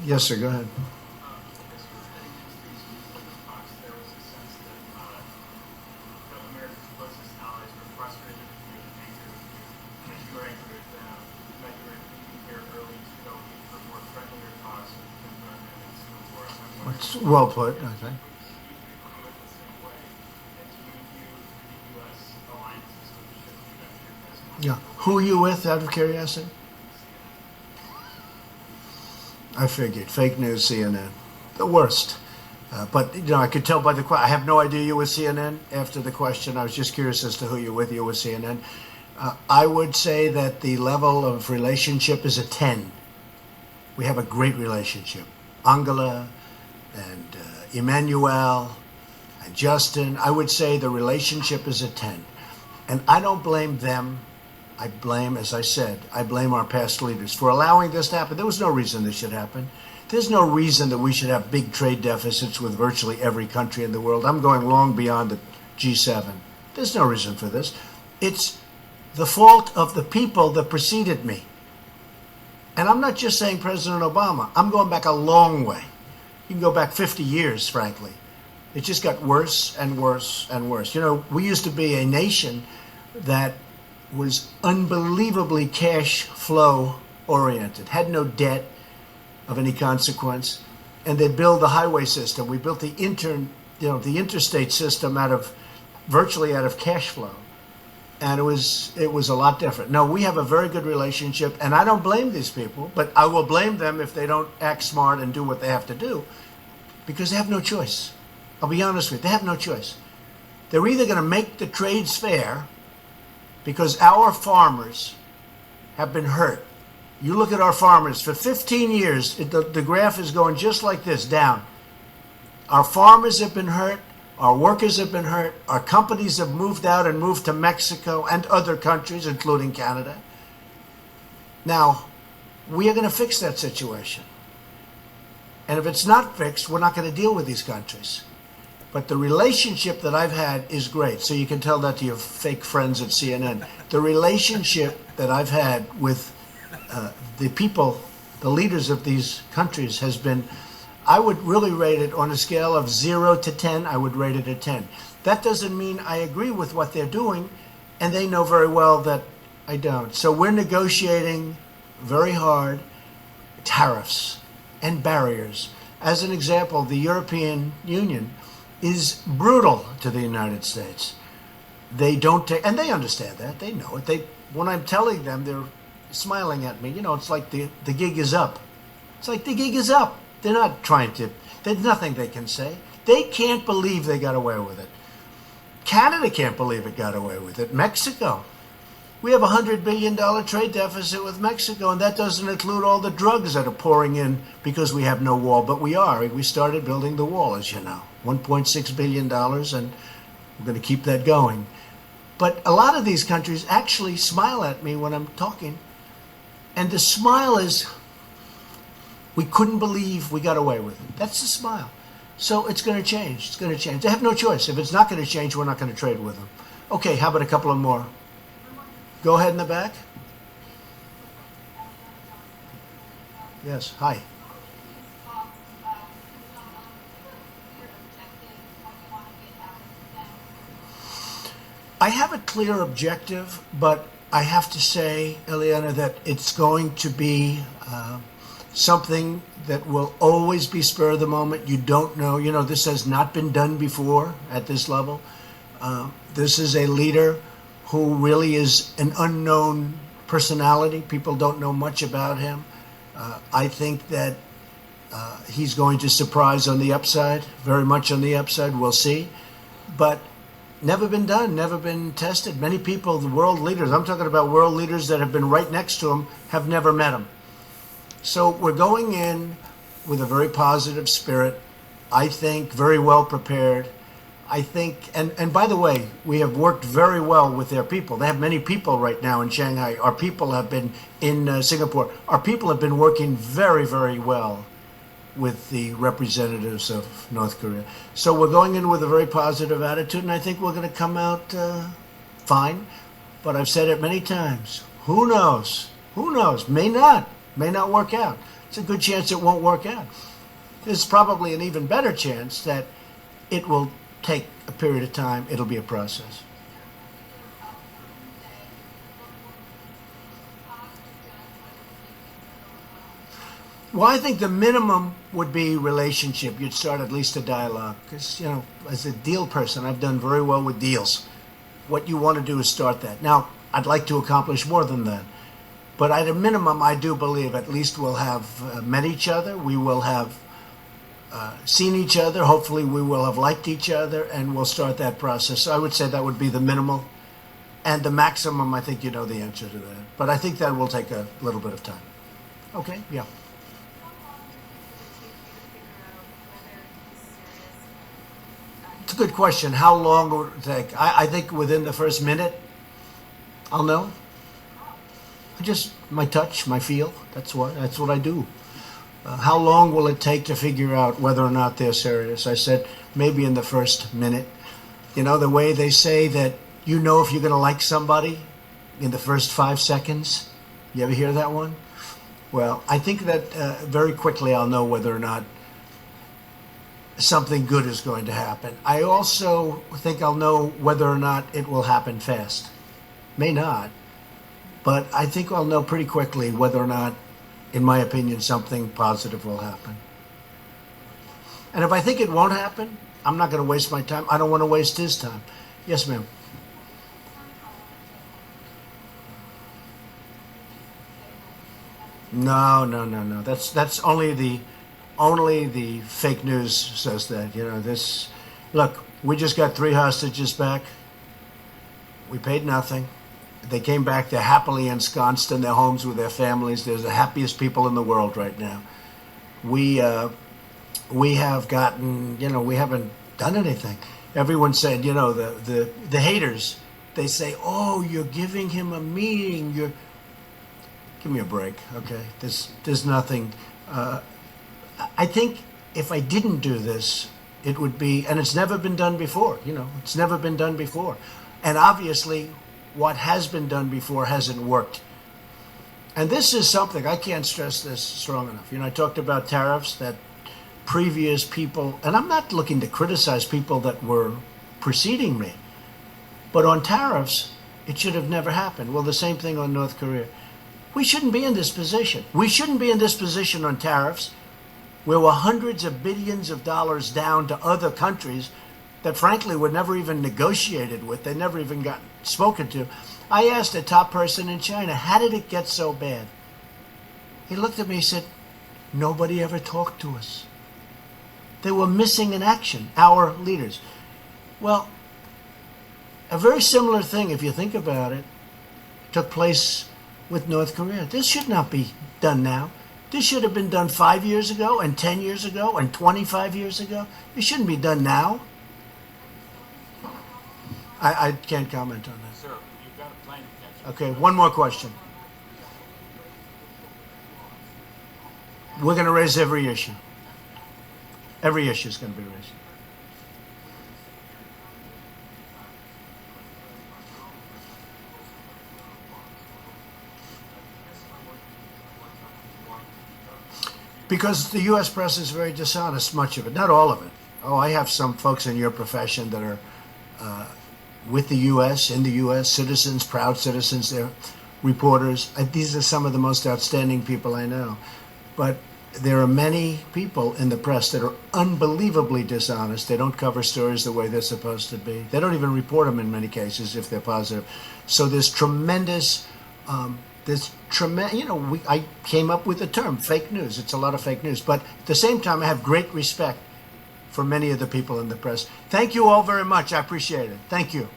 Yes, sir. Go ahead. It's well put, I think. Yeah. Who are you with, out of curiosity? I figured. Fake news, CNN. The worst. But, I could tell by the question. I have no idea you were CNN after the question. I was just curious as to who you're with. You were CNN. I would say that the level of relationship is a 10. We have a great relationship. Angela and Emmanuel and Justin, I would say the relationship is a 10. And I don't blame them. I blame, as I said, I blame our past leaders for allowing this to happen. There was no reason this should happen. There's no reason that we should have big trade deficits with virtually every country in the world. I'm going long beyond the G7. There's no reason for this. It's the fault of the people that preceded me. And I'm not just saying President Obama. I'm going back a long way. You can go back 50 years, frankly. It just got worse and worse and worse. We used to be a nation that was unbelievably cash flow oriented, had no debt of any consequence, and they built the highway system. We built the interstate system virtually out of cash flow. And it was a lot different. No, we have a very good relationship, and I don't blame these people, but I will blame them if they don't act smart and do what they have to do, because they have no choice. I'll be honest with you, they have no choice. They're either going to make the trades fair, because our farmers have been hurt. You look at our farmers, for 15 years, the graph is going just like this, down. Our farmers have been hurt. Our workers have been hurt. Our companies have moved out and moved to Mexico and other countries, including Canada. Now, we are going to fix that situation. And if it's not fixed, we're not going to deal with these countries. But the relationship that I've had is great. So you can tell that to your fake friends at CNN. The relationship that I've had with the people, the leaders of these countries has been, I would really rate it on a scale of 0 to 10, I would rate it a 10. That doesn't mean I agree with what they're doing, and they know very well that I don't. So we're negotiating very hard tariffs and barriers. As an example, the European Union is brutal to the United States. They don't take, and they understand that, they know it. When I'm telling them, they're smiling at me. It's like the gig is up. It's like the gig is up. They're not trying to, there's nothing they can say. They can't believe they got away with it. Canada can't believe it got away with it. Mexico. We have a $100 billion trade deficit with Mexico, and that doesn't include all the drugs that are pouring in because we have no wall. But we are. We started building the wall, as you know. $1.6 billion, and we're going to keep that going. But a lot of these countries actually smile at me when I'm talking. And the smile is, we couldn't believe we got away with it. That's the smile. So it's going to change. It's going to change. They have no choice. If it's not going to change, we're not going to trade with them. Okay, how about a couple of more? Go ahead in the back. Yes, hi. I have a clear objective, but I have to say, Eliana, that it's going to be something that will always be spur of the moment. You don't know. This has not been done before at this level. This is a leader who really is an unknown personality. People don't know much about him. I think that he's going to surprise on the upside, very much on the upside. We'll see. But never been done, never been tested. Many people, the world leaders, I'm talking about world leaders that have been right next to him, have never met him. So we're going in with a very positive spirit, I think very well prepared. I think, and by the way, we have worked very well with their people. They have many people right now in Shanghai. Our people have been in Singapore. Our people have been working very, very well with the representatives of North Korea. So we're going in with a very positive attitude, and I think we're going to come out fine. But I've said it many times. Who knows? Who knows? May not work out. it's a good chance it won't work out. There's probably an even better chance that it will take a period of time. It'll be a process. Well, I think the minimum would be relationship. You'd start at least a dialogue. Because, as a deal person, I've done very well with deals. What you want to do is start that. Now, I'd like to accomplish more than that. But at a minimum, I do believe at least we'll have met each other. We will have seen each other. Hopefully, we will have liked each other, and we'll start that process. So I would say that would be the minimal. And the maximum, I think you know the answer to that. But I think that will take a little bit of time. Okay, yeah. It's a good question. How long will it take? I think within the first minute, I'll know. Just my touch, my feel. That's what I do. How long will it take to figure out whether or not they're serious? I said maybe in the first minute. The way they say that if you're going to like somebody in the first 5 seconds. You ever hear that one? Well, I think that very quickly I'll know whether or not something good is going to happen. I also think I'll know whether or not it will happen fast. May not. But I think I'll know pretty quickly whether or not, in my opinion, something positive will happen. And if I think it won't happen, I'm not going to waste my time. I don't want to waste his time. Yes, ma'am. No. That's only the fake news says that. Look, we just got 3 hostages back. We paid nothing. They came back. They're happily ensconced in their homes with their families. They're the happiest people in the world right now. We have gotten, we haven't done anything. Everyone said, the haters, they say, oh, you're giving him a meeting. Give me a break, okay? There's nothing. I think if I didn't do this, it would be, and it's never been done before. It's never been done before. And obviously, what has been done before hasn't worked. And this is something, I can't stress this strong enough. I talked about tariffs, that previous people, and I'm not looking to criticize people that were preceding me, but on tariffs, it should have never happened. Well, the same thing on North Korea. We shouldn't be in this position. We shouldn't be in this position on tariffs, where we're hundreds of billions of dollars down to other countries that frankly were never even negotiated with. They never even got spoken to. I asked a top person in China, how did it get so bad? He looked at me and said, nobody ever talked to us. They were missing in action, our leaders. Well, a very similar thing, if you think about it, took place with North Korea. This should not be done now. This should have been done 5 years ago and 10 years ago and 25 years ago. It shouldn't be done now. I can't comment on that. Sir, you've got a plane to catch. Okay, one more question. We're going to raise every issue. Every issue is going to be raised. Because the U.S. press is very dishonest, much of it, not all of it. Oh, I have some folks in your profession that are with the U.S., in the U.S., citizens, proud citizens, they're reporters. These are some of the most outstanding people I know. But there are many people in the press that are unbelievably dishonest. They don't cover stories the way they're supposed to be. They don't even report them in many cases if they're positive. So there's tremendous, I came up with the term fake news. It's a lot of fake news. But at the same time, I have great respect for many of the people in the press. Thank you all very much. I appreciate it. Thank you.